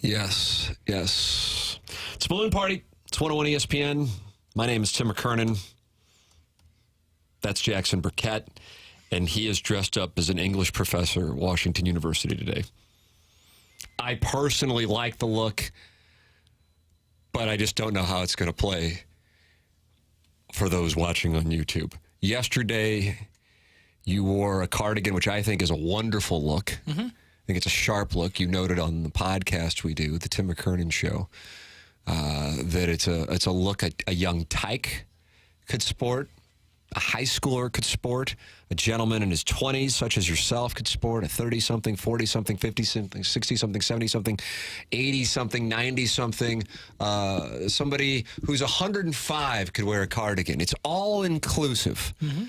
Yes. It's Balloon Party. It's 101 ESPN. My name is Tim McKernan. That's Jackson Burkett, and he is dressed up as an English professor at Washington University today. I personally like the look, but I just don't know how it's going to play for those watching on YouTube. Yesterday, you wore a cardigan, which I think is a wonderful look. Mm-hmm. I think it's a sharp look. You noted on the podcast we do, the Tim McKernan Show, that it's a look a young tyke could sport, a high schooler could sport, a gentleman in his 20s, such as yourself, could sport, a 30-something, 40-something, 50-something, 60-something, 70-something, 80-something, 90-something. Somebody who's 105 could wear a cardigan. It's all inclusive. Mm-hmm.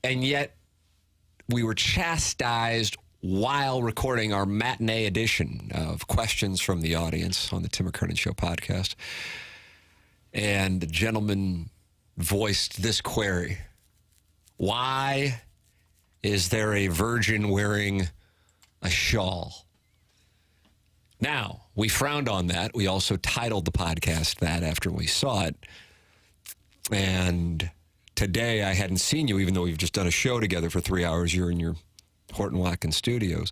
And yet, we were chastised while recording our matinee edition of Questions from the Audience on the Tim McKernan Show podcast. And the gentleman voiced this query: why is there a virgin wearing a shawl? Now, we frowned on that. We also titled the podcast that after we saw it. And today, I hadn't seen you, even though we've just done a show together for 3 hours. You're in your Horton Watkins studios.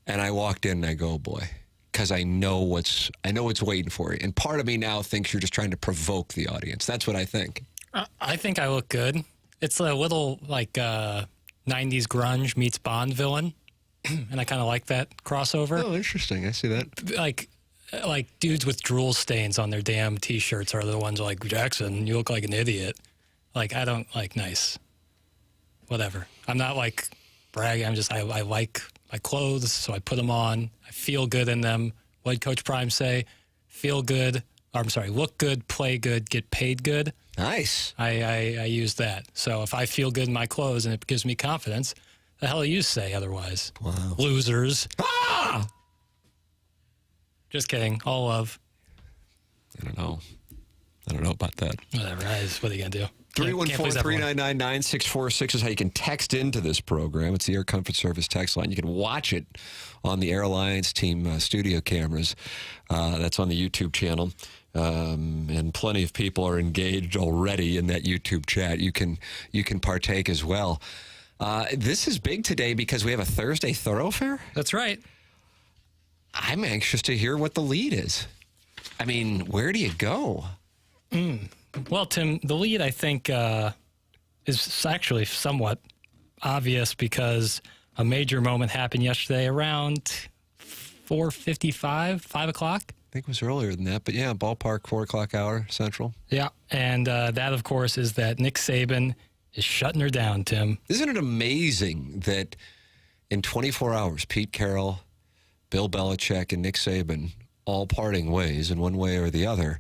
And I walked in and I go, oh boy, because I know what's waiting for you. And part of me now thinks you're just trying to provoke the audience. That's what I think. I think I look good. It's a little like 90s grunge meets Bond villain. And I kind of like that crossover. Oh, interesting. I see that. Like dudes with drool stains on their damn T-shirts are the ones like, Jackson, you look like an idiot. Like, I don't like nice. Whatever. I'm not like bragging. I like my clothes, so I put them on. I feel good in them. What did Coach Prime say? Look good, play good, get paid good. Nice. I use that. So if I feel good in my clothes and it gives me confidence, the hell do you say otherwise? Wow. Losers. Ah! Just kidding. All love. I don't know about that. Whatever. What are you going to do? 314-399-9646 is how you can text into this program. It's the Air Comfort Service text line. You can watch it on the Air Alliance team studio cameras. That's on the YouTube channel. And plenty of people are engaged already in that YouTube chat. You can partake as well. This is big today because we have a Thursday thoroughfare. That's right. I'm anxious to hear what the lead is. I mean, where do you go? Well, Tim, the lead, I think, is actually somewhat obvious because a major moment happened yesterday around 4:55, 5 o'clock. I think it was earlier than that, but yeah, ballpark, 4 o'clock hour, Central. Yeah, and that, of course, is that Nick Saban is shutting her down, Tim. Isn't it amazing that in 24 hours, Pete Carroll, Bill Belichick, and Nick Saban all parting ways in one way or the other?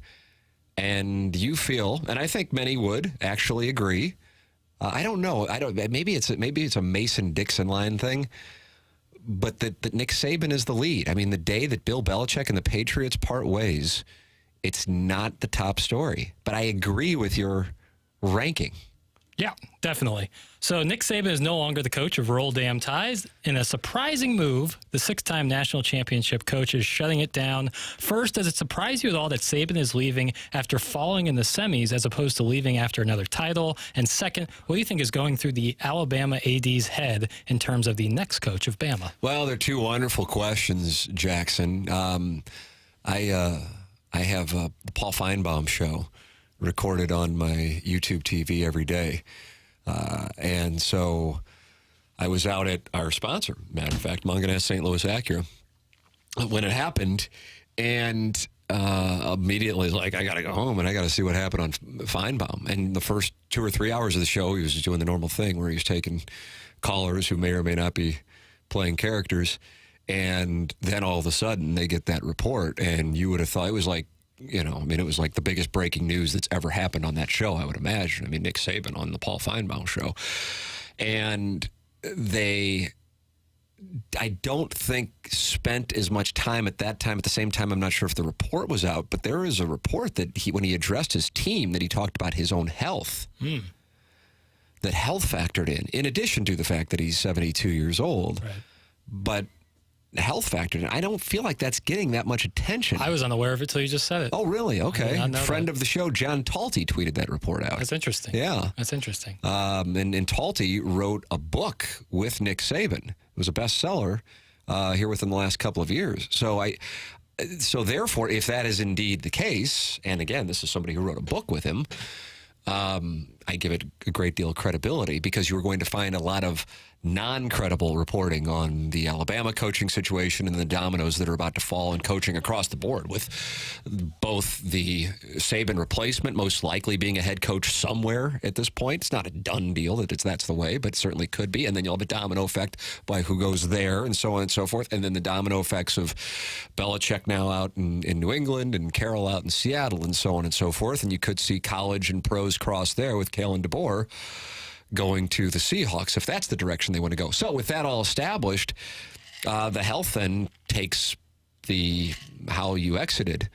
And you feel, and I think many would actually agree. I don't know. Maybe it's a Mason-Dixon line thing, but that Nick Saban is the lead. I mean, the day that Bill Belichick and the Patriots part ways, it's not the top story. But I agree with your ranking. Yeah, definitely. So Nick Saban is no longer the coach of Roll Damn Ties. In a surprising move, the six-time national championship coach is shutting it down. First, does it surprise you at all that Saban is leaving after falling in the semis as opposed to leaving after another title? And second, what do you think is going through the Alabama AD's head in terms of the next coach of Bama? Well, they're two wonderful questions, Jackson. I have the Paul Feinbaum show recorded on my YouTube TV every day. And so I was out at our sponsor, matter of fact, Munganess St. Louis Acura, when it happened, and immediately like, I got to go home and I got to see what happened on Feinbaum. And the first 2 or 3 hours of the show, he was just doing the normal thing where he was taking callers who may or may not be playing characters. And then all of a sudden they get that report, and you would have thought it was like, it was like the biggest breaking news that's ever happened on that show, I would imagine. I mean, Nick Saban on the Paul Feinbaum show. And I don't think spent as much time at that time. At the same time, I'm not sure if the report was out, but there is a report that when he addressed his team, that he talked about his own health. That health factored in addition to the fact that he's 72 years old. Right. But health factor. I don't feel like that's getting that much attention. I was unaware of it till you just said it. Oh, really? Okay. Friend that. of the show, John Talty, tweeted that report out. That's interesting. Yeah. That's interesting. And Talty wrote a book with Nick Saban. It was a bestseller here within the last couple of years. So therefore, if that is indeed the case, and again, this is somebody who wrote a book with him, I give it a great deal of credibility because you were going to find a lot of non-credible reporting on the Alabama coaching situation and the dominoes that are about to fall in coaching across the board, with both the Saban replacement most likely being a head coach somewhere at this point. It's not a done deal that that's the way, but it certainly could be. And then you'll have a domino effect by who goes there and so on and so forth. And then the domino effects of Belichick now out in New England and Carroll out in Seattle and so on and so forth. And you could see college and pros cross there with Kalen DeBoer going to the Seahawks, if that's the direction they want to go. So with that all established, the health then takes the how you exited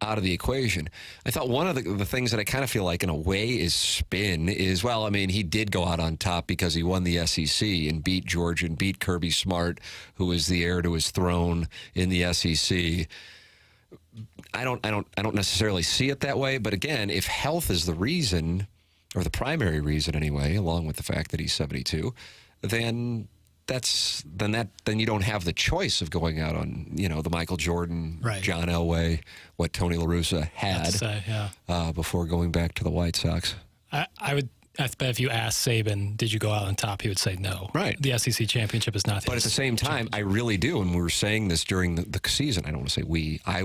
out of the equation. I thought one of the things that I kind of feel like in a way is spin is, well, I mean, he did go out on top because he won the SEC and beat Georgia and beat Kirby Smart, who is the heir to his throne in the SEC. I don't necessarily see it that way, but again, if health is the reason, or the primary reason anyway, along with the fact that he's 72, then you don't have the choice of going out on, the Michael Jordan, right, John Elway, what Tony La Russa had before going back to the White Sox. I bet if you asked Saban, did you go out on top, he would say no. Right. The SEC championship is not. But at the same time, I really do, and we were saying this during the season. I don't want to say we. I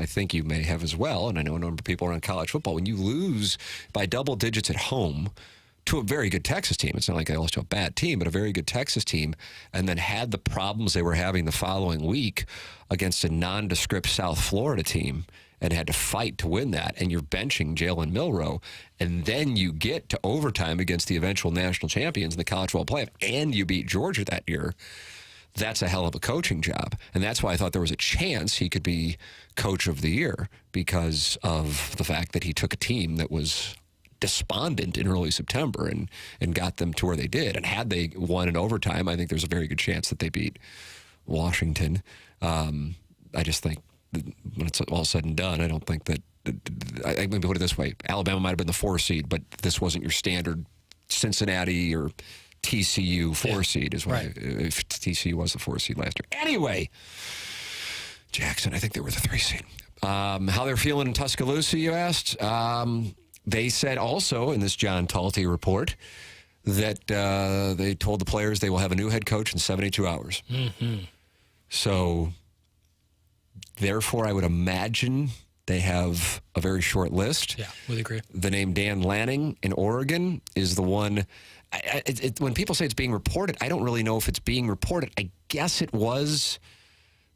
think you may have as well, and I know a number of people around college football. When you lose by double digits at home to a very good Texas team, it's not like I lost to a bad team, but a very good Texas team, and then had the problems they were having the following week against a nondescript South Florida team, and had to fight to win that, and you're benching Jalen Milroe, and then you get to overtime against the eventual national champions in the college football playoff, and you beat Georgia that year, that's a hell of a coaching job. And that's why I thought there was a chance he could be coach of the year, because of the fact that he took a team that was despondent in early September and got them to where they did. And had they won in overtime, I think there's a very good chance that they beat Washington. I just think when it's all said and done, I don't think that, I maybe put it this way, Alabama might have been the 4 seed, but this wasn't your standard Cincinnati or TCU 4 seed, is why, if TCU was the 4 seed last year. Anyway, Jackson, I think they were the 3 seed. How they're feeling in Tuscaloosa, you asked? They said also in this John Talty report that they told the players they will have a new head coach in 72 hours. Mm-hmm. So therefore, I would imagine they have a very short list. Yeah, would agree. The name Dan Lanning in Oregon is the one. When people say it's being reported, I don't really know if it's being reported. I guess it was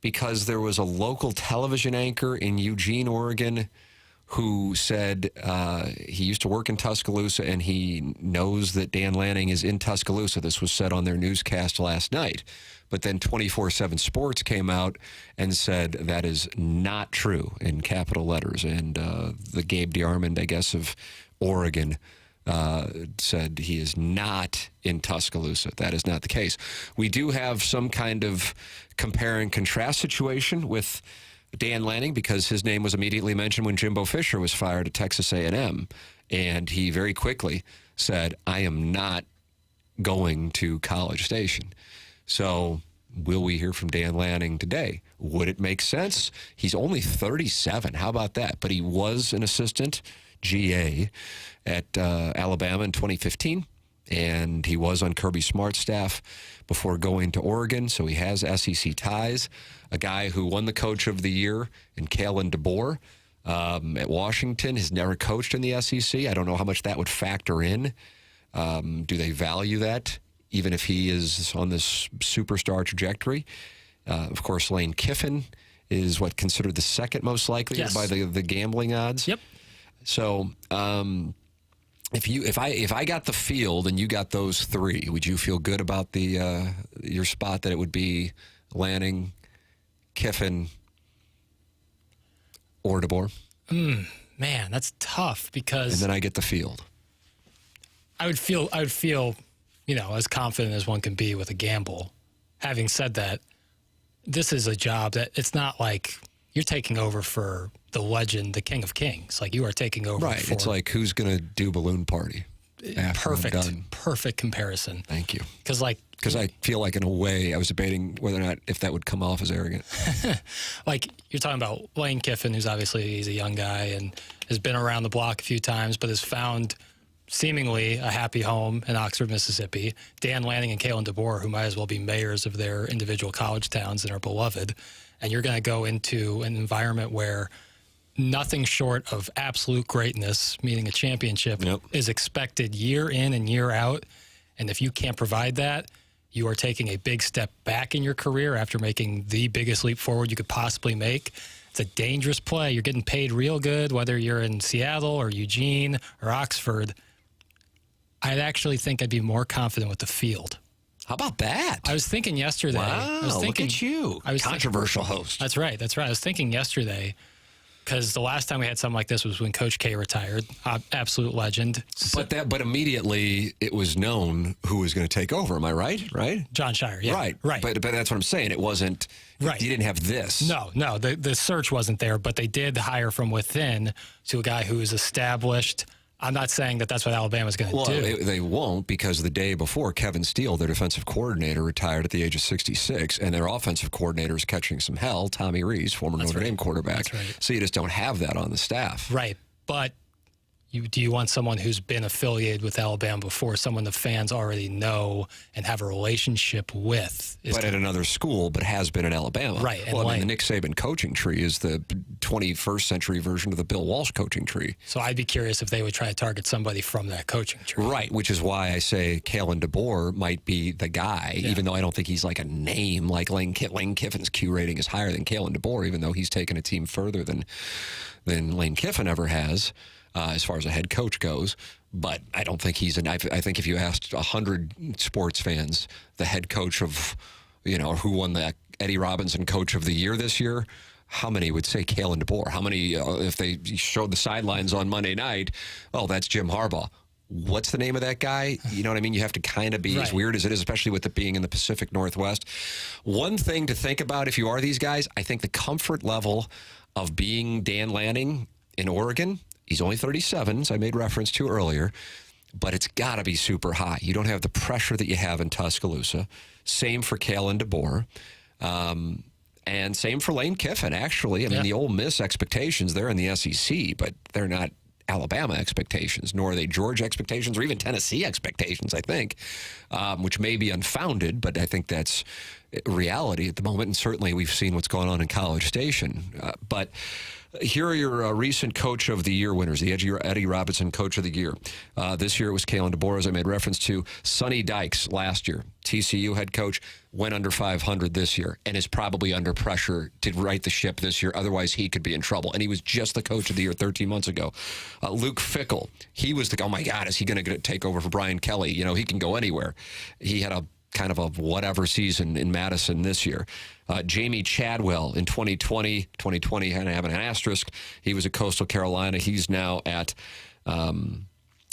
because there was a local television anchor in Eugene, Oregon, who said he used to work in Tuscaloosa and he knows that Dan Lanning is in Tuscaloosa. This was said on their newscast last night. But then 24/7 Sports came out and said that is not true in capital letters. And the Gabe DeArmond, I guess, of Oregon said he is not in Tuscaloosa. That is not the case. We do have some kind of compare and contrast situation with Dan Lanning because his name was immediately mentioned when Jimbo Fisher was fired at Texas A&M. And he very quickly said, I am not going to College Station. So will we hear from Dan Lanning today? Would it make sense? He's only 37. How about that? But he was an assistant GA at Alabama in 2015, and he was on Kirby Smart's staff before going to Oregon, so he has SEC ties. A guy who won the Coach of the Year in Kalen DeBoer at Washington has never coached in the SEC. I don't know how much that would factor in. Do they value that, even if he is on this superstar trajectory? Of course, Lane Kiffin is considered the second most likely by the gambling odds. Yep. So if I got the field and you got those 3, would you feel good about your spot that it would be Lanning, Kiffin, or DeBoer? Man, that's tough because. And then I get the field. I would feel, as confident as one can be with a gamble. Having said that, this is a job that it's not like you're taking over for the legend, the King of Kings. Like, you are taking over. Right. For it's like, who's going to do balloon party? Perfect comparison. Thank you. Because I feel like, in a way, I was debating whether or not if that would come off as arrogant. Like, you're talking about Lane Kiffin, who's obviously he's a young guy and has been around the block a few times, but has found seemingly a happy home in Oxford, Mississippi. Dan Lanning and Kalen DeBoer, who might as well be mayors of their individual college towns and are beloved. And you're going to go into an environment where nothing short of absolute greatness, meaning a championship, is expected year in and year out. And if you can't provide that, you are taking a big step back in your career after making the biggest leap forward you could possibly make. It's a dangerous play. You're getting paid real good, whether you're in Seattle or Eugene or Oxford. I'd actually think I'd be more confident with the field. How about that? I was thinking yesterday. Wow, look at you. Controversial host. That's right. I was thinking yesterday, because the last time we had something like this was when Coach K retired. Absolute legend. But immediately it was known who was going to take over. Am I right? Right? John Shire. Yeah. Right. But that's what I'm saying. It wasn't. Right. You didn't have this. No. The search wasn't there, but they did hire from within to a guy who is established. I'm not saying that that's what Alabama's going to do. They won't, because the day before, Kevin Steele, their defensive coordinator, retired at the age of 66, and their offensive coordinator is catching some hell, Tommy Rees, former Notre Dame quarterback. That's right. So you just don't have that on the staff. Right. But do you want someone who's been affiliated with Alabama before, someone the fans already know and have a relationship with? But at another school, but has been in Alabama. Right. Well, the Nick Saban coaching tree is the 21st century version of the Bill Walsh coaching tree. So I'd be curious if they would try to target somebody from that coaching tree. Right, which is why I say Kalen DeBoer might be the guy, even though I don't think he's like a name. Like Lane Kiffin's Q rating is higher than Kalen DeBoer, even though he's taken a team further than Lane Kiffin ever has. As far as a head coach goes, but I don't think I think if you asked 100 sports fans, the head coach of, who won the Eddie Robinson Coach of the Year this year, how many would say Kalen DeBoer? How many, if they showed the sidelines on Monday night, that's Jim Harbaugh. What's the name of that guy? You know what I mean? You have to kind of be, as weird as it is, especially with it being in the Pacific Northwest. One thing to think about if you are these guys, I think the comfort level of being Dan Lanning in Oregon. He's only 37, as I made reference to earlier, but it's got to be super high. You don't have the pressure that you have in Tuscaloosa. Same for Kalen DeBoer. And same for Lane Kiffin, actually. I mean, the Ole Miss expectations, they're in the SEC, but they're not Alabama expectations, nor are they Georgia expectations or even Tennessee expectations, I think, which may be unfounded, but I think that's reality at the moment. And certainly we've seen what's going on in College Station. But here are your recent Coach of the Year winners, the Eddie Robinson Coach of the Year. This year it was Kalen DeBoer, as I made reference to. Sonny Dykes last year, TCU head coach, went under 500 this year and is probably under pressure to right the ship this year. Otherwise, he could be in trouble. And he was just the Coach of the Year 13 months ago. Luke Fickell, he was oh my God, is he going to take over for Brian Kelly? He can go anywhere. He had a kind of a whatever season in Madison this year. Jamie Chadwell in 2020 had to have an asterisk. He was at Coastal Carolina. He's now at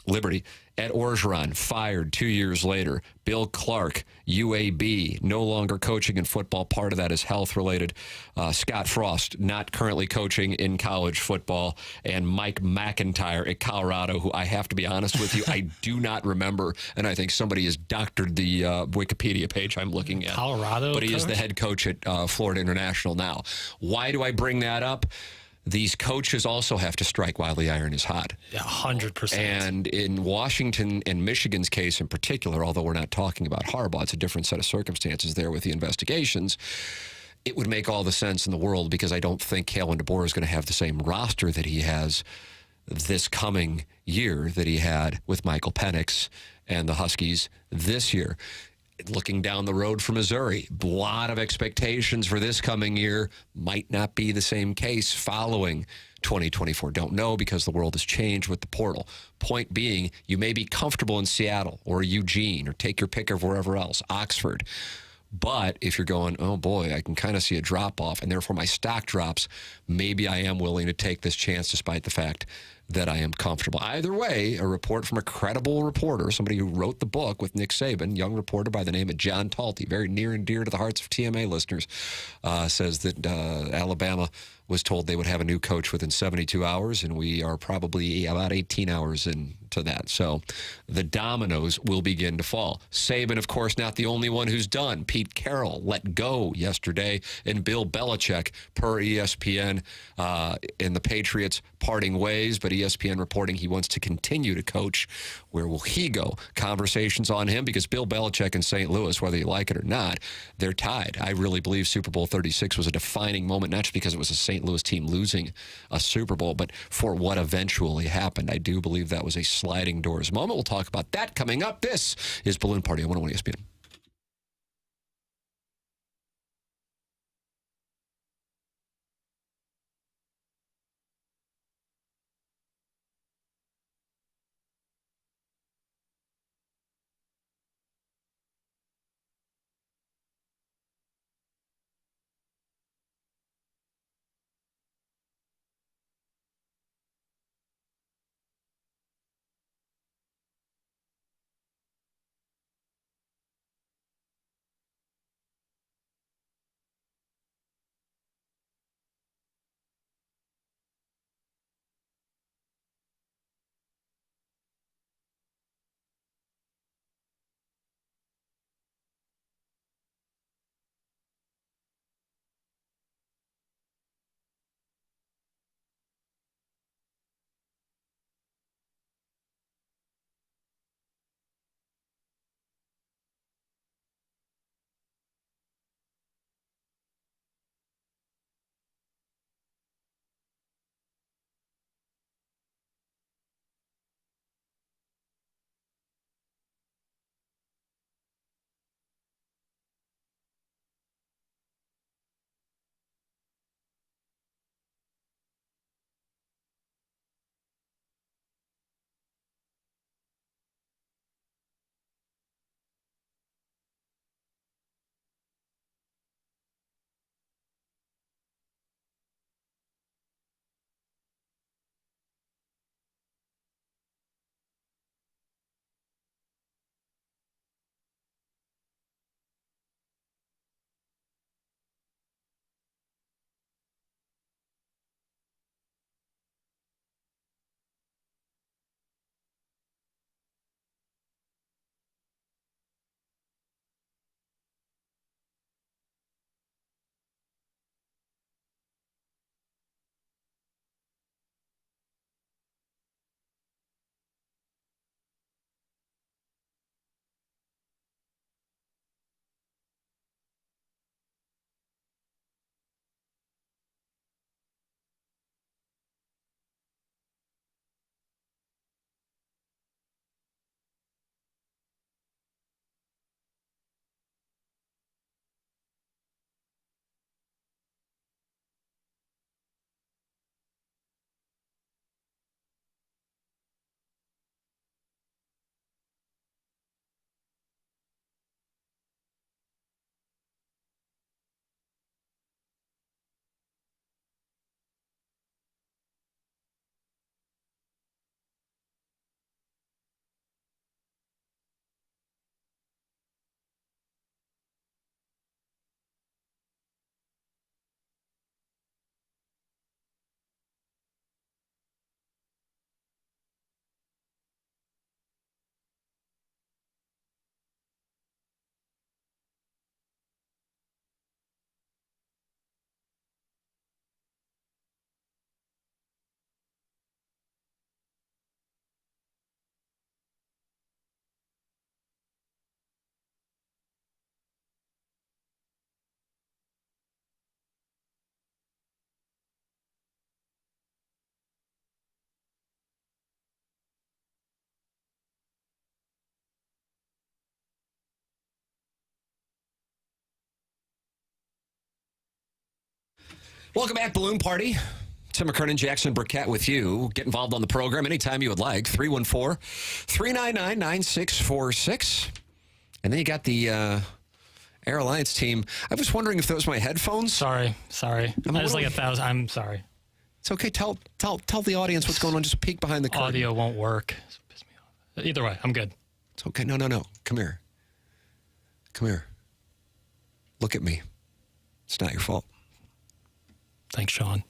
Liberty. Ed Orgeron, fired 2 years later. Bill Clark, UAB, no longer coaching in football. Part of that is health-related. Scott Frost, not currently coaching in college football. And Mike McIntyre at Colorado, who I have to be honest with you, I do not remember. And I think somebody has doctored the Wikipedia page I'm looking at. Colorado But he coach? is the head coach at Florida International now. Why do I bring that up? These coaches also have to strike while the iron is hot. Yeah, 100%. And in Washington and Michigan's case in particular, although we're not talking about Harbaugh, it's a different set of circumstances there with the investigations, it would make all the sense in the world, because I don't think Kalen DeBoer is going to have the same roster that he has this coming year that he had with Michael Penix and the Huskies this year. Looking down the road for Missouri, a lot of expectations for this coming year. Might not be the same case following 2024. Don't know, because the world has changed with the portal. Point being, you may be comfortable in Seattle or Eugene, or take your pick of wherever else, Oxford. But if you're going, oh boy, I can kind of see a drop off, and therefore my stock drops, maybe I am willing to take this chance despite the fact that I am comfortable. Either way, a report from a credible reporter, somebody who wrote the book with Nick Saban, young reporter by the name of John Talty, very near and dear to the hearts of TMA listeners, says that Alabama was told they would have a new coach within 72 hours, and we are probably about 18 hours into that. So the dominoes will begin to fall. Saban, of course, not the only one who's done. Pete Carroll let go yesterday, and Bill Belichick, per ESPN, in the Patriots parting ways, but ESPN reporting he wants to continue to coach. Where will he go? Conversations on him, because Bill Belichick in St. Louis, whether you like it or not, they're tied. I really believe Super Bowl 36 was a defining moment, not just because it was a St. Louis team losing a Super Bowl, but for what eventually happened. I do believe that was a sliding doors moment. We'll talk about that coming up. This is Balloon Party on 101 ESPN. Welcome back, Balloon Party. Tim McKernan, Jackson Burkett with you. Get involved on the program anytime you would like. 314-399-9646. And then you got the Air-Alliance team. I was wondering if that was my headphones. Sorry. I was like 1,000. I'm sorry. It's okay. Tell the audience what's going on. Just a peek behind the curtain. Audio won't work. Piss me off. Either way, I'm good. It's okay. No. Come here. Look at me. It's not your fault. Thanks, Sean.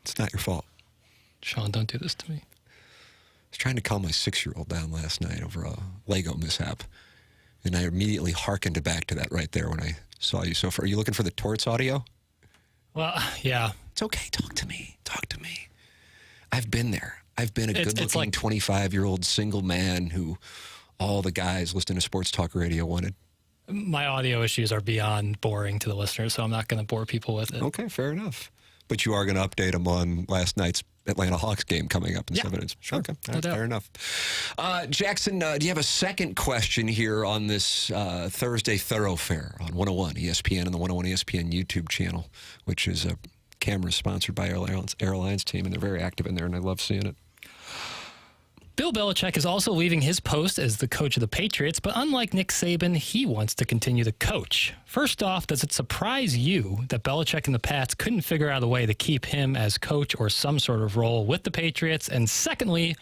It's not your fault. Sean, don't do this to me. I was trying to calm my 6-year-old down last night over a Lego mishap, and I immediately hearkened back to that right there when I saw you. So, are you looking for the torts audio? Well, yeah. It's okay. Talk to me. I've been there. I've been a good-looking like 25-year-old single man who all the guys listening to sports talk radio wanted. My audio issues are beyond boring to the listeners, so I'm not going to bore people with it. Okay, fair enough. But you are going to update them on last night's Atlanta Hawks game coming up in 7 minutes. Sure. Okay, No doubt. fair enough. Jackson, do you have a second question here on this Thursday thoroughfare on 101 ESPN and the 101 ESPN YouTube channel, which is a camera sponsored by Air-Alliance team, and they're very active in there, and I love seeing it. Bill Belichick is also leaving his post as the coach of the Patriots, but unlike Nick Saban, he wants to continue to coach. First off, does it surprise you that Belichick and the Pats couldn't figure out a way to keep him as coach or some sort of role with the Patriots? And secondly,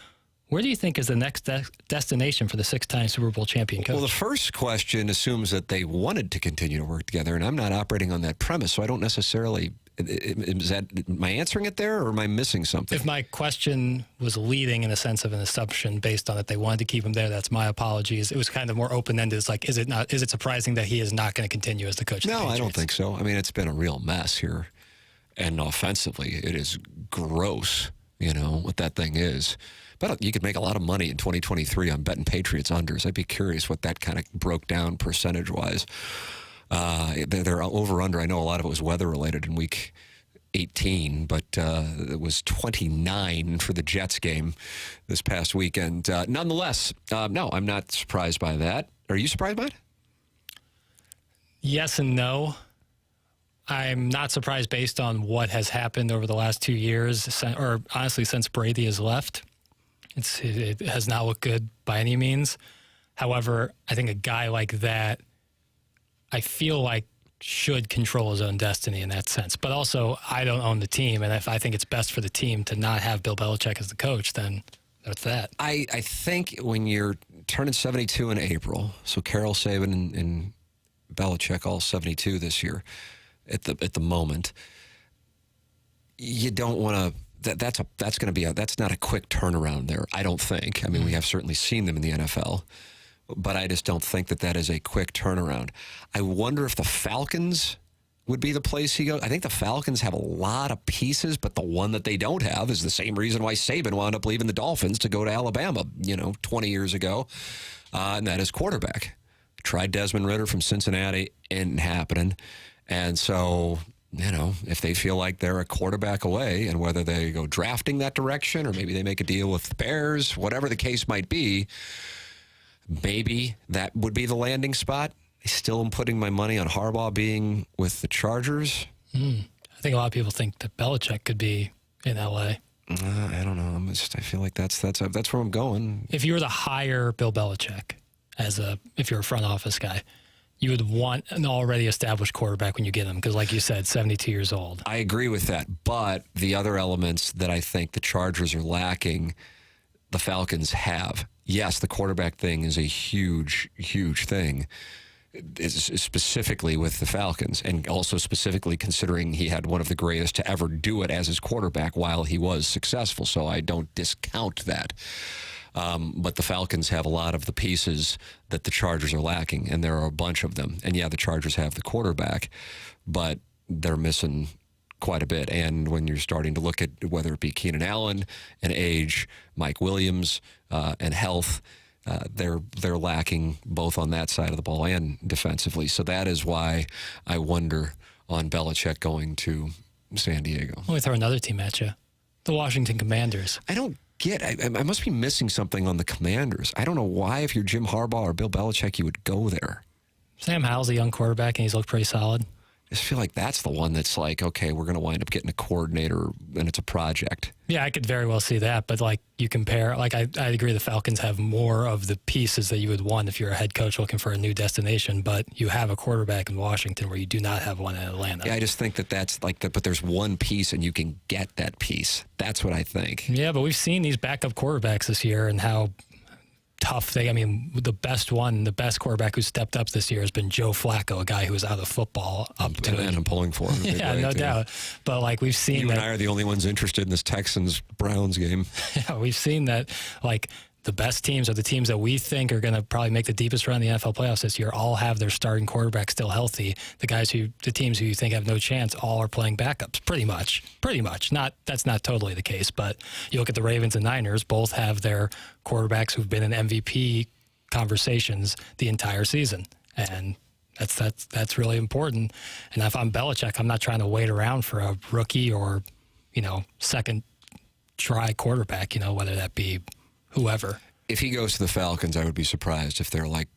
where do you think is the next destination for the 6-time Super Bowl champion coach? Well, the first question assumes that they wanted to continue to work together, and I'm not operating on that premise, so I don't necessarily... am I answering it there, or am I missing something? If my question was leading in a sense of an assumption based on that they wanted to keep him there, that's my apologies. It was kind of more open-ended. It's like, is it surprising that he is not going to continue as the coach of the Patriots? No, I don't think so. I mean, it's been a real mess here. And offensively, it is gross, what that thing is. But you could make a lot of money in 2023 on betting Patriots unders. I'd be curious what that kind of broke down percentage-wise. They're over-under. I know a lot of it was weather-related in week 18, but it was 29 for the Jets game this past weekend. Nonetheless, no, I'm not surprised by that. Are you surprised by it? Yes and no. I'm not surprised based on what has happened over the last 2 years, or honestly, since Brady has left. It has not looked good by any means. However, I think a guy like that, I feel like, should control his own destiny in that sense. But also, I don't own the team, and if I think it's best for the team to not have Bill Belichick as the coach, then that's that. I think when you're turning 72 in April, so Carroll, Saban, and Belichick all 72 this year at the moment, you don't want to. That's not a quick turnaround there, I don't think. I mean, we have certainly seen them in the NFL, but I just don't think that is a quick turnaround. I wonder if the Falcons would be the place he goes. I think the Falcons have a lot of pieces, but the one that they don't have is the same reason why Saban wound up leaving the Dolphins to go to Alabama, 20 years ago, and that is quarterback. Tried Desmond Ridder from Cincinnati, ain't happening. And so, if they feel like they're a quarterback away, and whether they go drafting that direction or maybe they make a deal with the Bears, whatever the case might be, maybe that would be the landing spot. I still am putting my money on Harbaugh being with the Chargers. I think a lot of people think that Belichick could be in L.A. I don't know. I feel like that's where I'm going. If you were to hire Bill Belichick if you're a front office guy, you would want an already established quarterback when you get him because, like you said, 72 years old. I agree with that. But the other elements that I think the Chargers are lacking, the Falcons have. Yes, the quarterback thing is a huge, huge thing, specifically with the Falcons, and also specifically considering he had one of the greatest to ever do it as his quarterback while he was successful. So I don't discount that. But the Falcons have a lot of the pieces that the Chargers are lacking, and there are a bunch of them. And yeah, the Chargers have the quarterback, but they're missing quite a bit. And when you're starting to look at whether it be Keenan Allen and age, Mike Williams and health, they're lacking both on that side of the ball and defensively. So that is why I wonder on Belichick going to San Diego. Let me throw another team at you. The Washington Commanders. I don't get. I must be missing something on the Commanders. I don't know why, if you're Jim Harbaugh or Bill Belichick, you would go there. Sam Howell's a young quarterback, and he's looked pretty solid. I just feel like that's the one that's like, okay, we're going to wind up getting a coordinator, and it's a project. Yeah, I could very well see that. But like you compare, like I agree the Falcons have more of the pieces that you would want if you're a head coach looking for a new destination, but you have a quarterback in Washington where you do not have one in Atlanta. Yeah, I just think that's like but there's one piece and you can get that piece. That's what I think. Yeah, but we've seen these backup quarterbacks this year and how tough the best quarterback who stepped up this year has been Joe Flacco, a guy who was out of football up to And I'm pulling for him. Yeah, no doubt. But like we've seen you and I are the only ones interested in this Texans-Browns game. Yeah, we've seen that like the best teams are the teams that we think are going to probably make the deepest run in the NFL playoffs this year all have their starting quarterback still healthy. The teams who you think have no chance all are playing backups pretty much. That's not totally the case, but you look at the Ravens and Niners, both have their quarterbacks who've been in MVP conversations the entire season. And that's really important. And if I'm Belichick, I'm not trying to wait around for a rookie or, second try quarterback, whether that be whoever. If he goes to the Falcons, I would be surprised if they're like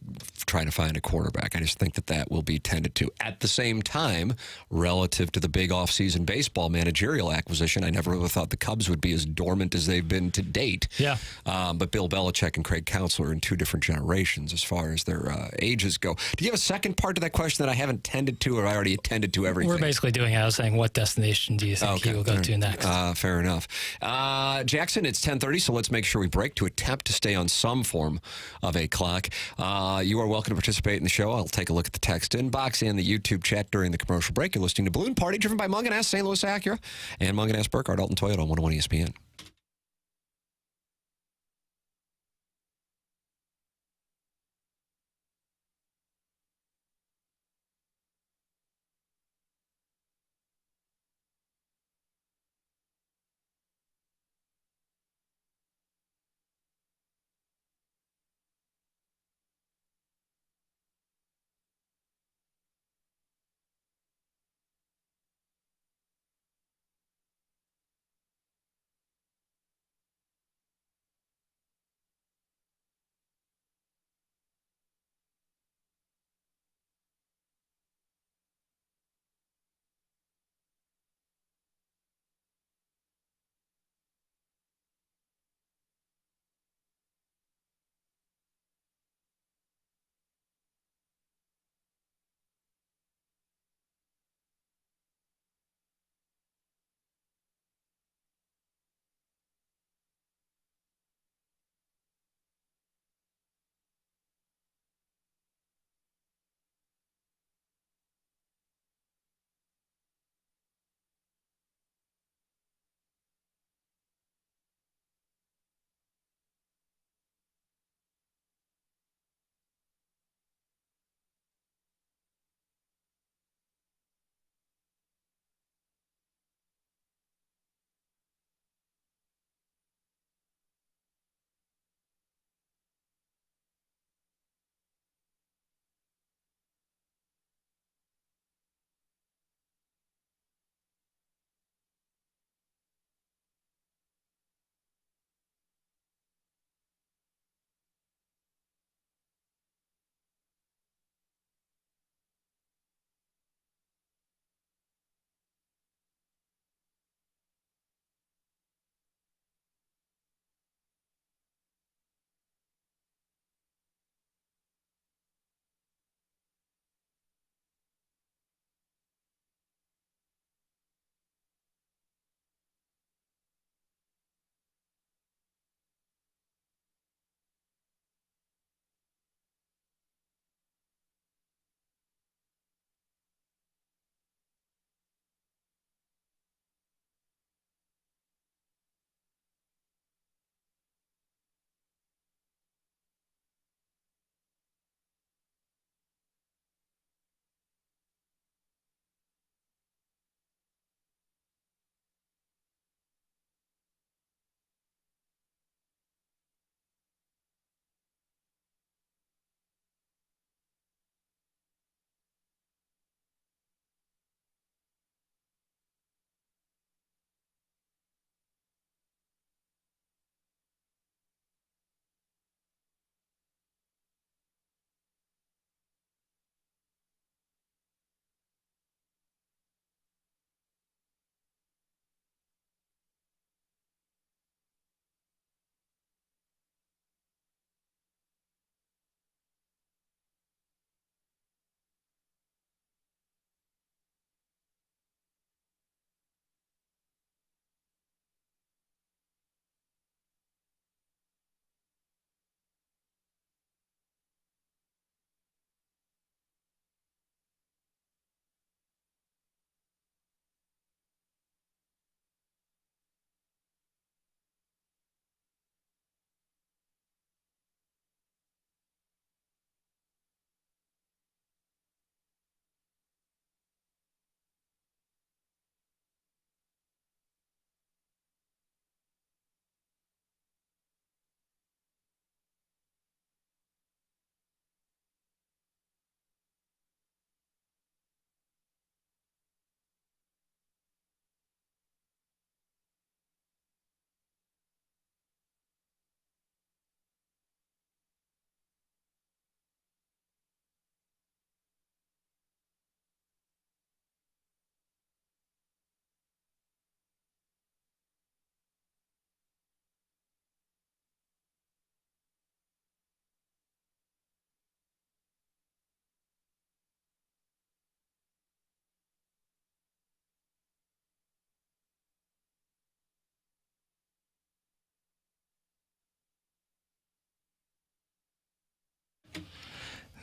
trying to find a quarterback. I just think that will be tended to. At the same time, relative to the big offseason baseball managerial acquisition, I never would have thought the Cubs would be as dormant as they've been to date. Yeah. But Bill Belichick and Craig Counsell are in two different generations as far as their ages go. Do you have a second part to that question that I haven't tended to, or I already attended to everything? We're basically doing it. I was saying, what destination do you think he will go to next? Fair enough. Jackson, it's 10:30, so let's make sure we break to attempt to stay on some form of a clock. You are welcome to participate in the show. I'll take a look at the text inbox and the YouTube chat during the commercial break. You're listening to Balloon Party, driven by Munganess, St. Louis Acura, and Munganess Burkhardt, Alton Toyota on 101 ESPN.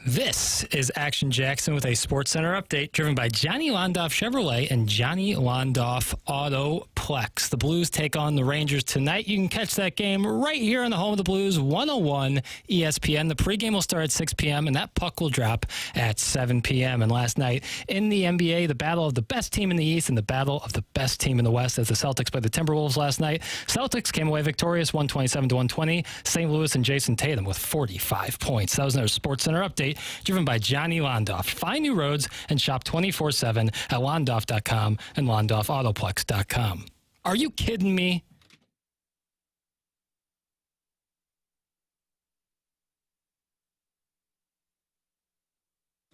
This is Action Jackson with a Sports Center update driven by Johnny Londoff Chevrolet and Johnny Londoff Autoplex. The Blues take on the Rangers tonight. You can catch that game right here on the home of the Blues, 101 ESPN. The pregame will start at 6 p.m. and that puck will drop at 7 p.m. And last night in the NBA, the battle of the best team in the East and the battle of the best team in the West as the Celtics played the Timberwolves last night. Celtics came away victorious, 127-120. St. Louis and Jason Tatum with 45 points. That was another Sports Center update driven by Johnny Londoff. Find new roads and shop 24/7 at londoff.com and londoffautoplex.com. Are you kidding me?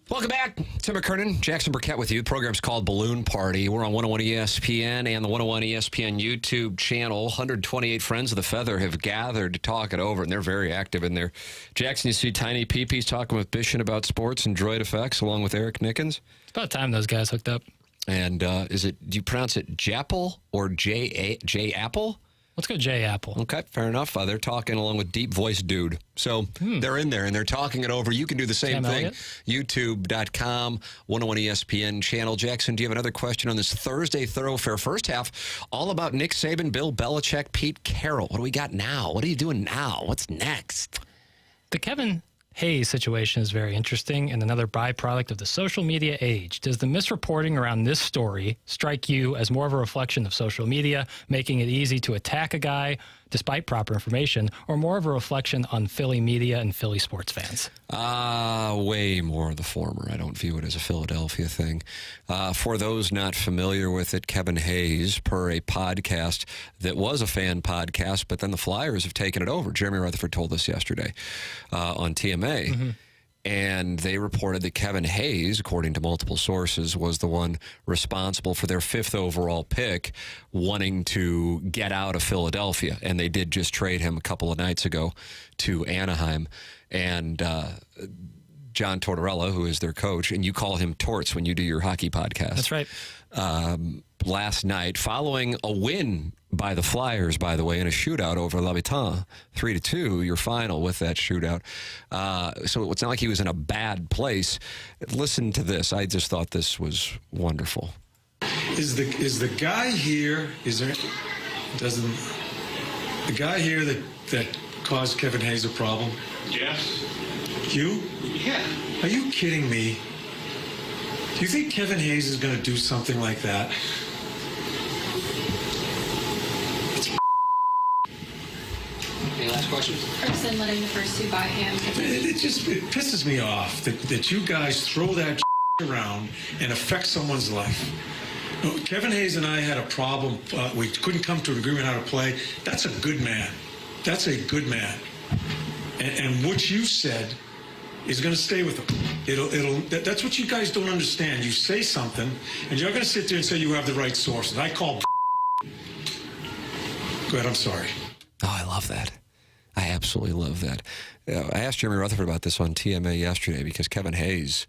Welcome back. Tim McKernan, Jackson Burkett with you. The program's called Balloon Party. We're on 101 ESPN and the 101 ESPN YouTube channel. 128 friends of the Feather have gathered to talk it over, and they're very active in there. Jackson, you see Tiny Peepee's talking with Bishan about sports and droid effects, along with Eric Nickens. It's about time those guys hooked up. And do you pronounce it Japple or J-Apple? Let's go J Apple. Okay, fair enough. They're talking along with Deep Voice Dude. So they're in there and they're talking it over. You can do the same thing. YouTube.com, 101 ESPN channel. Jackson, do you have another question on this Thursday thoroughfare? First half, all about Nick Saban, Bill Belichick, Pete Carroll. What do we got now? What are you doing now? What's next? The Kevin Hayes situation is very interesting and another byproduct of the social media age. Does the misreporting around this story strike you as more of a reflection of social media, making it easy to attack a guy despite proper information, or more of a reflection on Philly media and Philly sports fans? Way more the former. I don't view it as a Philadelphia thing. For those not familiar with it, Kevin Hayes, per a podcast that was a fan podcast, but then the Flyers have taken it over. Jeremy Rutherford told us yesterday on TMA. And they reported that Kevin Hayes, according to multiple sources, was the one responsible for their 5th overall pick, wanting to get out of Philadelphia. And they did just trade him a couple of nights ago to Anaheim. And John Tortorella, who is their coach, and you call him Torts when you do your hockey podcast. That's right. Last night, following a win by the Flyers, by the way, in a shootout over L'Habitant, 3-2, your final with that shootout. So it's not like he was in a bad place. Listen to this. I just thought this was wonderful. Is the guy here? The guy here that caused Kevin Hayes a problem? Yes. You? Yeah. Are you kidding me? Do you think Kevin Hayes is going to do something like that? Any last questions? Person letting the first two buy him. It pisses me off that you guys throw that around and affect someone's life. Kevin Hayes and I had a problem. We couldn't come to an agreement how to play. That's a good man. That's a good man. And what you said is going to stay with him. That's what you guys don't understand. You say something, and you're going to sit there and say you have the right sources. I call. Go ahead. I'm sorry. Oh, I love that. I absolutely love that. I asked Jeremy Rutherford about this on TMA yesterday because Kevin Hayes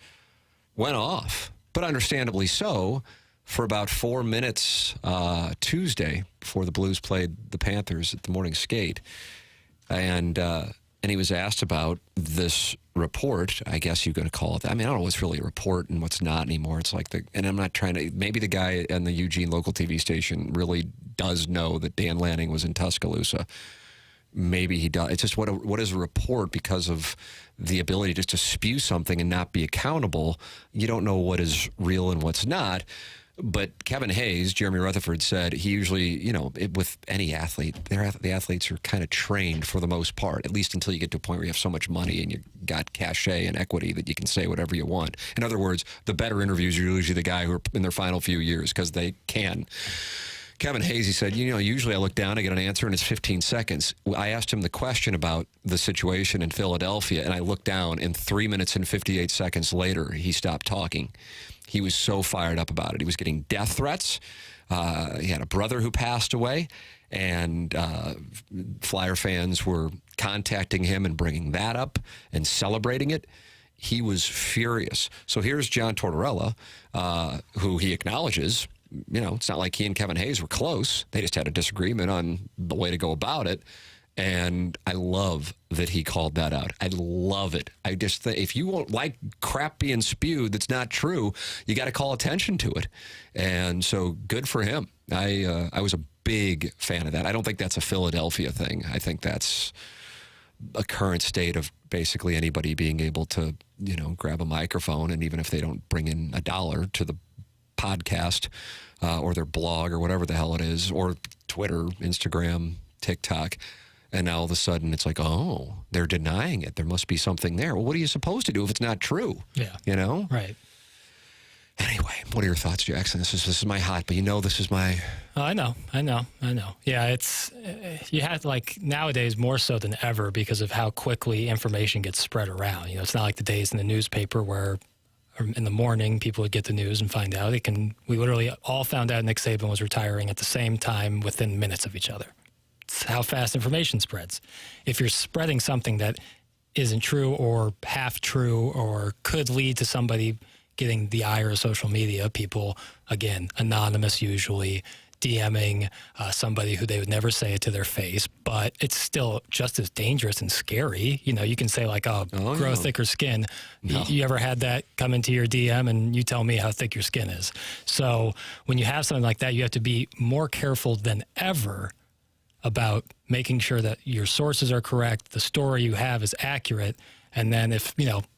went off, but understandably so, for about 4 minutes Tuesday before the Blues played the Panthers at the morning skate. And he was asked about this report, I guess you're going to call it that. I mean, I don't know what's really a report and what's not anymore. It's like and I'm not trying to, maybe the guy on the Eugene local TV station really does know that Dan Lanning was in Tuscaloosa. Maybe he does. It's just what is a report because of the ability just to spew something and not be accountable. You don't know what is real and what's not. But Kevin Hayes, Jeremy Rutherford said he usually, with any athlete, the athletes are kind of trained for the most part, at least until you get to a point where you have so much money and you got cachet and equity that you can say whatever you want. In other words, the better interviews are usually the guy who are in their final few years because they can. Kevin Hayes, he said, usually I look down, I get an answer, and it's 15 seconds. I asked him the question about the situation in Philadelphia, and I looked down, and 3 minutes and 58 seconds later, he stopped talking. He was so fired up about it. He was getting death threats. He had a brother who passed away, and Flyer fans were contacting him and bringing that up and celebrating it. He was furious. So here's John Tortorella, who he acknowledges, it's not like he and Kevin Hayes were close. They just had a disagreement on the way to go about it. And I love that he called that out. I love it. I just think if you won't like crap being spewed that's not true, you got to call attention to it. And so good for him. I was a big fan of that. I don't think that's a Philadelphia thing. I think that's a current state of basically anybody being able to, grab a microphone, and even if they don't bring in $1 to the podcast or their blog or whatever the hell it is, or Twitter, Instagram, TikTok, and now all of a sudden it's like, oh, they're denying it. There must be something there. Well, what are you supposed to do if it's not true? Yeah. Right. Anyway, what are your thoughts, Jackson? This is my hot, but this is my... Oh, I know. Yeah, it's you have to, nowadays more so than ever because of how quickly information gets spread around. It's not like the days in the newspaper where in the morning people would get the news and find out. We literally all found out Nick Saban was retiring at the same time within minutes of each other. It's how fast information spreads. If you're spreading something that isn't true or half true or could lead to somebody getting the ire of social media, people, again, anonymous usually, DMing somebody who they would never say it to their face, but it's still just as dangerous and scary. You can say grow thicker skin. No. You ever had that come into your DM and you tell me how thick your skin is? So when you have something like that, you have to be more careful than ever about making sure that your sources are correct, the story you have is accurate, and then if,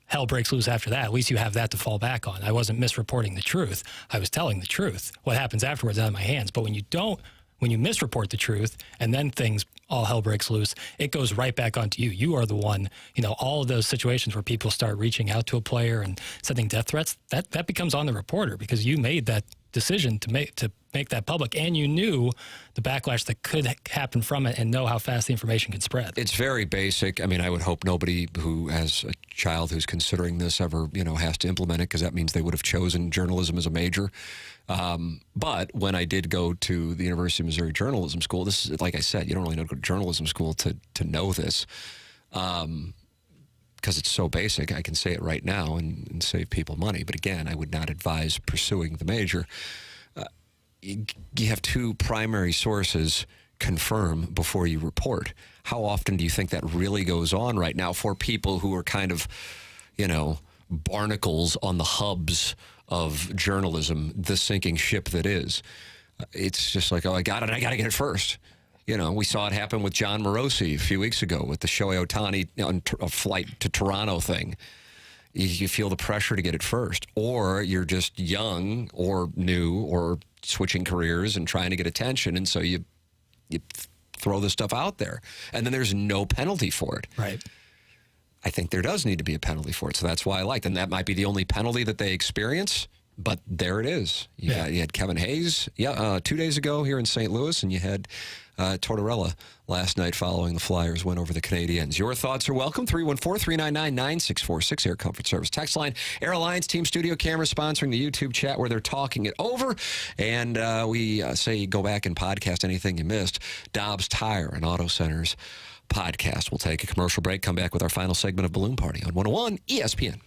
hell breaks loose after that, at least you have that to fall back on. I wasn't misreporting the truth. I was telling the truth. What happens afterwards is out of my hands. But when you misreport the truth and then all hell breaks loose, it goes right back onto you. You are the one, all of those situations where people start reaching out to a player and sending death threats, that becomes on the reporter because you made that decision to make that public, and you knew the backlash that could happen from it and know how fast the information can spread. It's very basic. I mean, I would hope nobody who has a child who's considering this ever, has to implement it, because that means they would have chosen journalism as a major. But when I did go to the University of Missouri Journalism School, this is, like I said, you don't really know to go to journalism school to know this. Because it's so basic, I can say it right now and save people money. But again, I would not advise pursuing the major. You have two primary sources confirm before you report. How often do you think that really goes on right now for people who are kind of, barnacles on the hubs of journalism, the sinking ship that is? It's just like, oh, I got it, I got to get it first. We saw it happen with John Morosi a few weeks ago with the Shohei Ohtani flight to Toronto thing. You feel the pressure to get it first, or you're just young or new or switching careers and trying to get attention, and so you throw this stuff out there, and then there's no penalty for it. Right. I think there does need to be a penalty for it, so that's why I liked it. And that might be the only penalty that they experience, but there it is. You had Kevin Hayes 2 days ago here in St. Louis, and you had Tortorella last night following the Flyers win over the Canadiens. Your thoughts are welcome. 314-399-9646, Air Comfort Service text line. Air Alliance Team Studio Camera sponsoring the YouTube chat where they're talking it over. And we say go back and podcast anything you missed. Dobbs Tire and Auto Centers podcast. We'll take a commercial break, come back with our final segment of Balloon Party on 101 ESPN.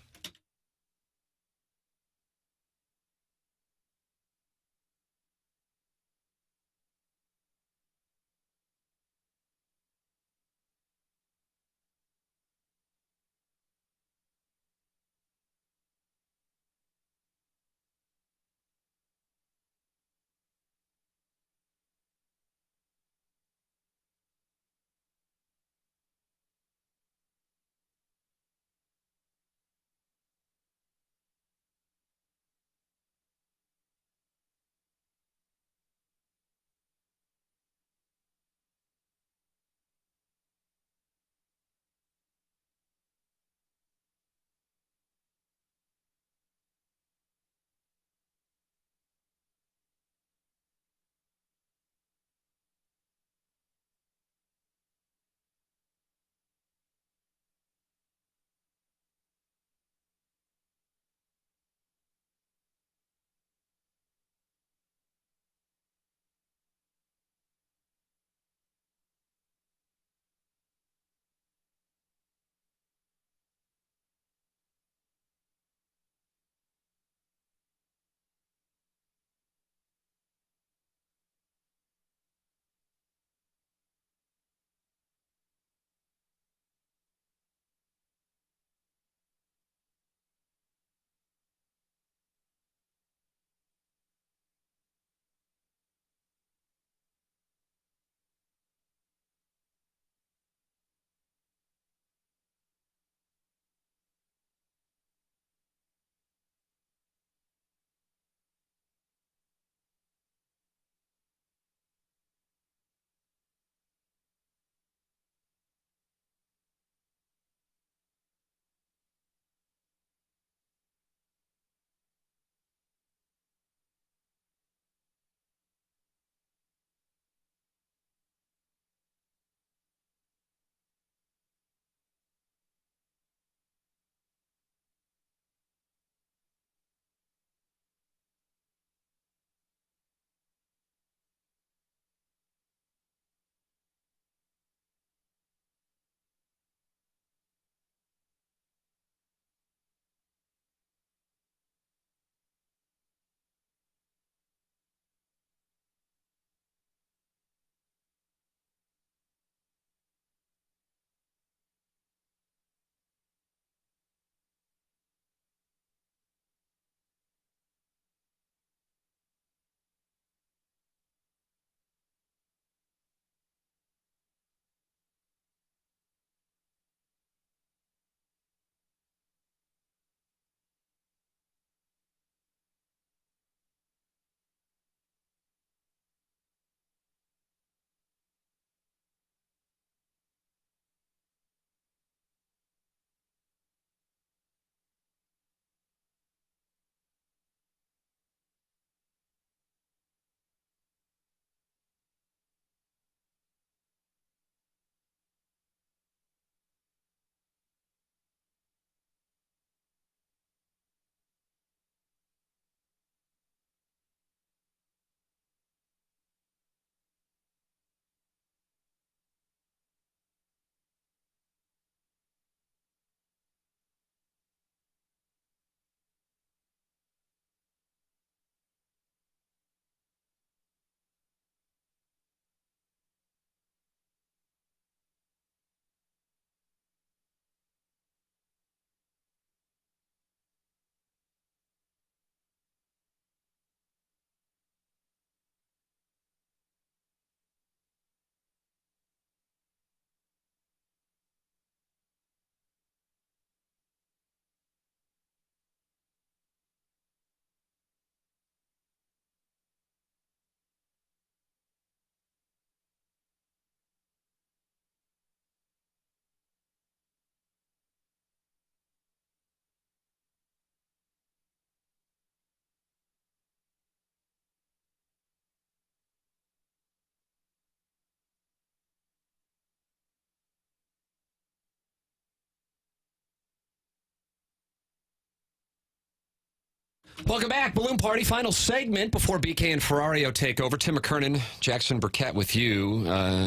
Welcome back. Balloon Party, final segment before BK and Ferrario take over. Tim McKernan, Jackson Burkett with you.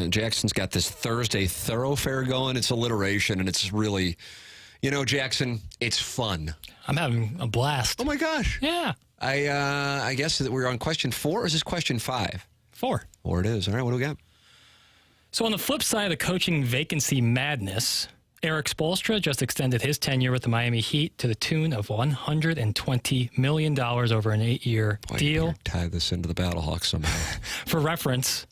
Jackson's got this Thursday thoroughfare going. It's alliteration, and it's really, Jackson, it's fun. I'm having a blast. Oh, my gosh. Yeah. I guess that we're on question 4, or is this question 5? 4. 4 it is. All right, what do we got? So on the flip side of the coaching vacancy madness, Eric Spoelstra just extended his tenure with the Miami Heat to the tune of $120 million over an 8-year deal. Tie this into the Battlehawks somehow. For reference,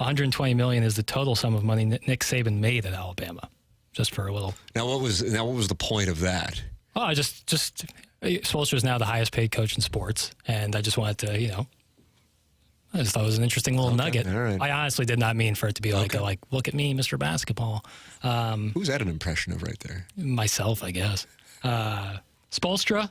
$120 million is the total sum of money Nick Saban made at Alabama. Just for a little. Now what was the point of that? Oh, just Spoelstra is now the highest paid coach in sports, and I just wanted to, I just thought it was an interesting little nugget. All right. I honestly did not mean for it to be like, look at me, Mr. Basketball. Who's that an impression of right there? Myself, I guess. Spoelstra,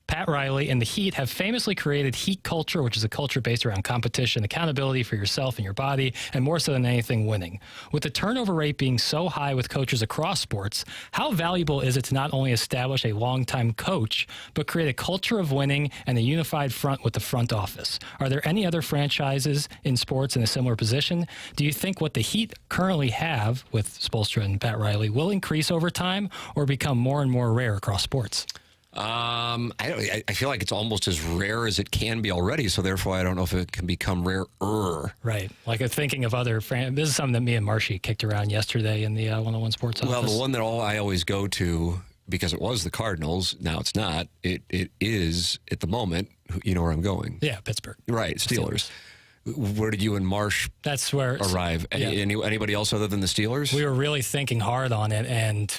Pat Riley, and the Heat have famously created Heat culture, which is a culture based around competition, accountability for yourself and your body, and more so than anything, winning. With the turnover rate being so high with coaches across sports, how valuable is it to not only establish a long-time coach, but create a culture of winning and a unified front with the front office? Are there any other franchises in sports in a similar position? Do you think what the Heat currently have with Spoelstra and Pat Riley will increase over time or become more and more rare across sports? I feel like it's almost as rare as it can be already, so therefore I don't know if it can become rarer. Right. Like thinking of other this is something that me and Marshy kicked around yesterday in the 101 Sports office. Well, the one that I always go to, because it was the Cardinals, now it's not, it is, at the moment, you know where I'm going. Yeah, Pittsburgh. Right, Steelers. Where did you and Marsh That's where arrive? Yeah. Anybody else other than the Steelers? We were really thinking hard on it, and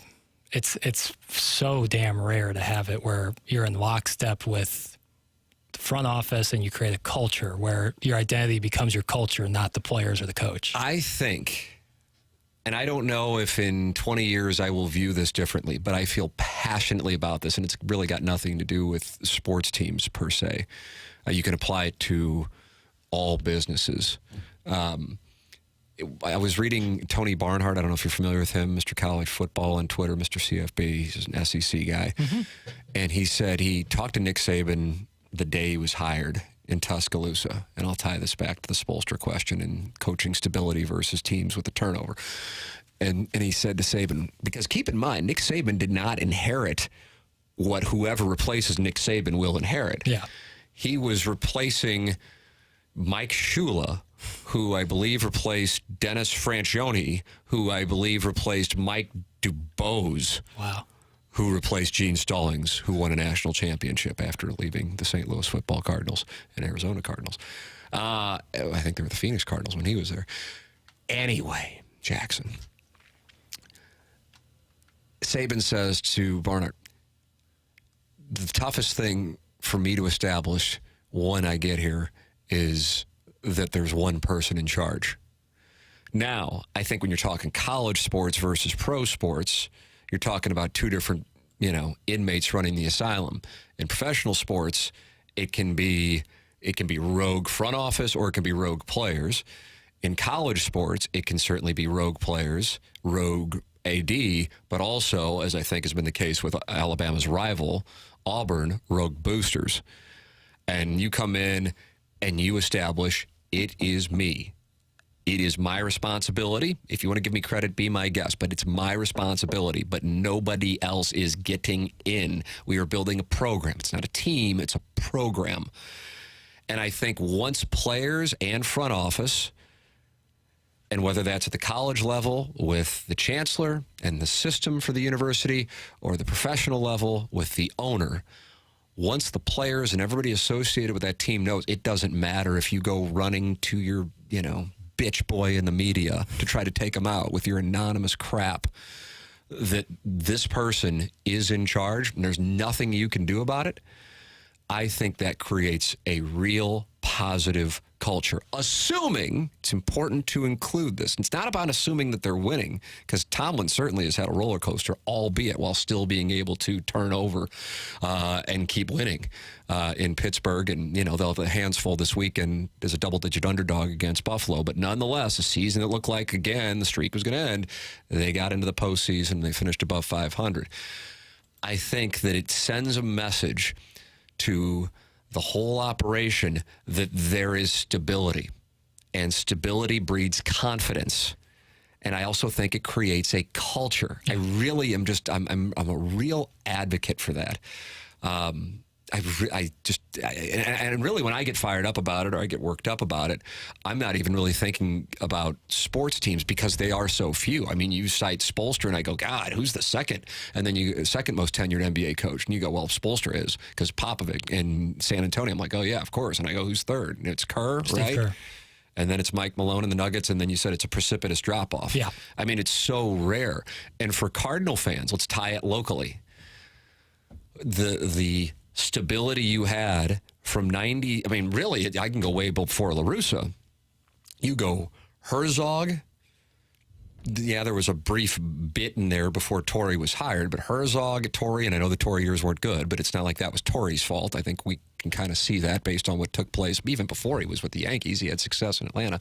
it's so damn rare to have it where you're in lockstep with the front office and you create a culture where your identity becomes your culture, not the players or the coach. I think, and I don't know if in 20 years I will view this differently, but I feel passionately about this, and it's really got nothing to do with sports teams per se. You can apply it to all businesses. I was reading Tony Barnhart. I don't know if you're familiar with him, Mr. College Football on Twitter, Mr. CFB. He's an SEC guy. Mm-hmm. And he said he talked to Nick Saban the day he was hired in Tuscaloosa. And I'll tie this back to the Spoelstra question and coaching stability versus teams with the turnover. And he said to Saban, because keep in mind, Nick Saban did not inherit what whoever replaces Nick Saban will inherit. Yeah. He was replacing Mike Shula, who I believe replaced Dennis Franchione, who I believe replaced Mike DuBose. Wow. Who replaced Gene Stallings, who won a national championship after leaving the St. Louis Football Cardinals and Arizona Cardinals. I think they were the Phoenix Cardinals when he was there. Anyway, Jackson. Saban says to Barnhart, the toughest thing for me to establish when I get here is that there's one person in charge. Now, I think when you're talking college sports versus pro sports, you're talking about two different, inmates running the asylum. In professional sports, it can be rogue front office or it can be rogue players. In college sports, it can certainly be rogue players, rogue AD, but also, as I think has been the case with Alabama's rival, Auburn, rogue boosters. And you come in and you establish, it is me. It is my responsibility. If you want to give me credit, be my guest, but it's my responsibility, but nobody else is getting in. We are building a program. It's not a team, it's a program. And I think once players and front office, and whether that's at the college level with the chancellor and the system for the university, or the professional level with the owner, once the players and everybody associated with that team knows, it doesn't matter if you go running to your, bitch boy in the media to try to take them out with your anonymous crap, that this person is in charge and there's nothing you can do about it. I think that creates a real positive culture, assuming it's important to include this. It's not about assuming that they're winning, because Tomlin certainly has had a roller coaster, albeit while still being able to turn over and keep winning in Pittsburgh. And, they'll have a hands full this weekend as a double-digit underdog against Buffalo. But nonetheless, a season that looked like, again, the streak was going to end. They got into the postseason. They finished above 500. I think that it sends a message to the whole operation that there is stability, and stability breeds confidence. And I also think it creates a culture. I really am I'm a real advocate for that. And really, when I get fired up about it or I get worked up about it, I'm not even really thinking about sports teams because they are so few. I mean, you cite Spoelstra, and I go, God, who's the second? And then you second most tenured NBA coach, and you go, well, Spoelstra is, because Popovich in San Antonio. I'm like, oh yeah, of course. And I go, who's third? And it's Kerr, Steve right? Kerr. And then it's Mike Malone and the Nuggets, and then you said it's a precipitous drop-off. Yeah. I mean, it's so rare. And for Cardinal fans, let's tie it locally. The stability you had from 90, I mean, really, I can go way before La Russa. You go Herzog. Yeah, there was a brief bit in there before Torrey was hired, but Herzog, Torrey, and I know the Torrey years weren't good, but it's not like that was Torrey's fault. I think we can kind of see that based on what took place. Even before he was with the Yankees, he had success in Atlanta.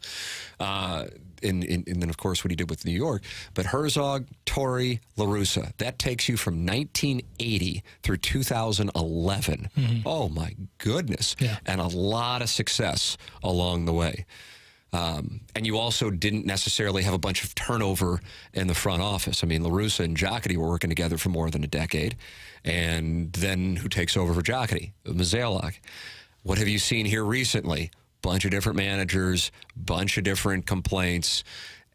And then, of course, what he did with New York. But Herzog, Torrey, La Russa, that takes you from 1980 through 2011. Oh, my goodness. Yeah. And a lot of success along the way. And you also didn't necessarily have a bunch of turnover in the front office. I mean, La Russa and Jocketty were working together for more than a decade. And then who takes over for Jocketty? Mozeliak. What have you seen here recently? Bunch of different managers, bunch of different complaints,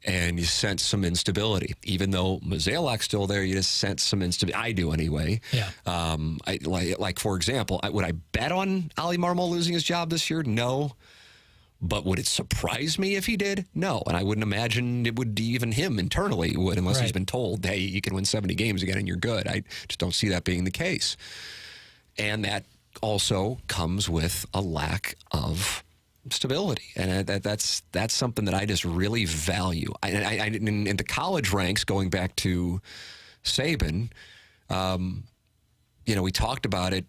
and you sense some instability. Even though Mozeliak's still there, you just sense some instability. I do anyway. Yeah. Like for example, would I bet on Ali Marmol losing his job this year? No. But would it surprise me if he did? No. And I wouldn't imagine it would, even him internally would, unless he's been told, hey, you can win 70 games again and you're good. I just don't see that being the case. And that also comes with a lack of stability. And that's something that I just really value. In the college ranks, going back to Saban, we talked about it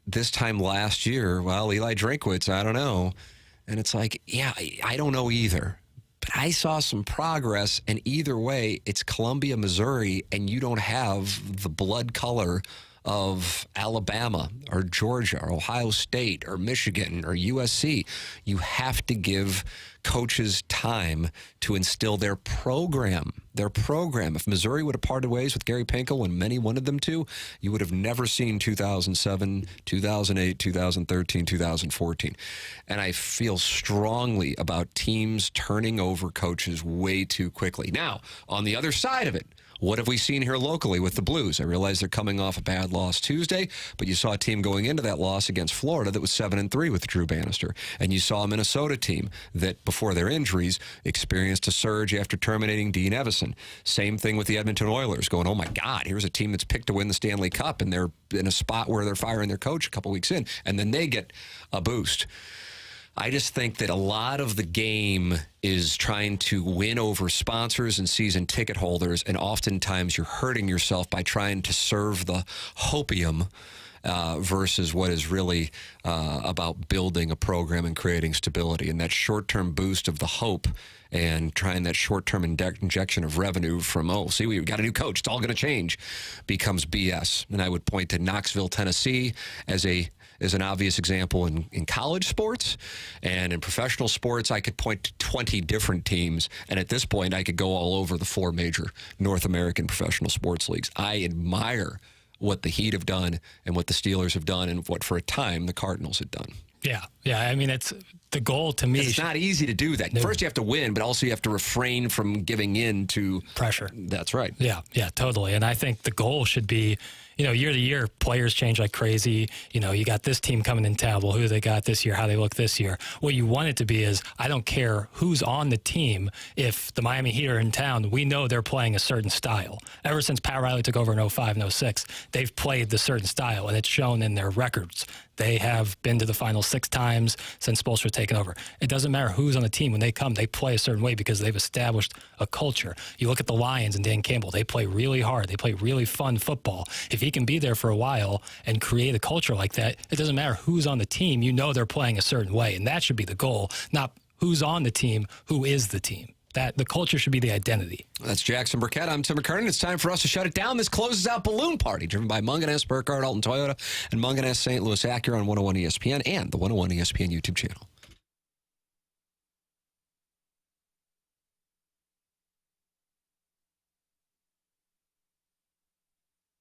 this time last year. Well, Eli Drinkwitz, I don't know. And it's like, yeah, I don't know either. But I saw some progress, and either way, it's Columbia, Missouri, and you don't have the blood color of Alabama or Georgia or Ohio State or Michigan or USC. You have to give coaches time to instill their program. If Missouri would have parted ways with Gary Pinkel when many wanted them to, you would have never seen 2007, 2008, 2013, 2014. And I feel strongly about teams turning over coaches way too quickly. Now, on the other side of it, what have we seen here locally with the Blues? I realize they're coming off a bad loss Tuesday, but you saw a team going into that loss against Florida that was 7-3 with Drew Bannister. And you saw a Minnesota team that, before their injuries, experienced a surge after terminating Dean Evison. Same thing with the Edmonton Oilers, going, oh my God, here's a team that's picked to win the Stanley Cup, and they're in a spot where they're firing their coach a couple weeks in, and then they get a boost. I just think that a lot of the game is trying to win over sponsors and season ticket holders, and oftentimes you're hurting yourself by trying to serve the hopium versus what is really about building a program and creating stability. And that short-term boost of the hope and trying that short-term injection of revenue from, we've got a new coach, it's all going to change, becomes BS. And I would point to Knoxville, Tennessee as an obvious example in college sports. And in professional sports, I could point to 20 different teams. And at this point, I could go all over the 4 major North American professional sports leagues. I admire what the Heat have done and what the Steelers have done and what, for a time, the Cardinals had done. Yeah. I mean, it's the goal to me. It's not easy to do that. No. First, you have to win, but also you have to refrain from giving in to pressure. That's right. Yeah, totally. And I think the goal should be, year to year, players change like crazy. You got this team coming in town. Well, who they got this year, how they look this year. What you want it to be is, I don't care who's on the team. If the Miami Heat are in town, we know they're playing a certain style. Ever since Pat Riley took over in 05 and 06, they've played the certain style, and it's shown in their records. They have been to the final 6 times since Spoelstra taken over. It doesn't matter who's on the team. When they come, they play a certain way because they've established a culture. You look at the Lions and Dan Campbell. They play really hard. They play really fun football. If he can be there for a while and create a culture like that, it doesn't matter who's on the team. They're playing a certain way, and that should be the goal, not who's on the team, who is the team. That the culture should be the identity. That's Jackson Burkett. I'm Tim McKernan. It's time for us to shut it down. This closes out Balloon Party, driven by Munganess, Burkhardt, Alton Toyota, and Munganess St. Louis Acura on 101 ESPN and the 101 ESPN YouTube channel.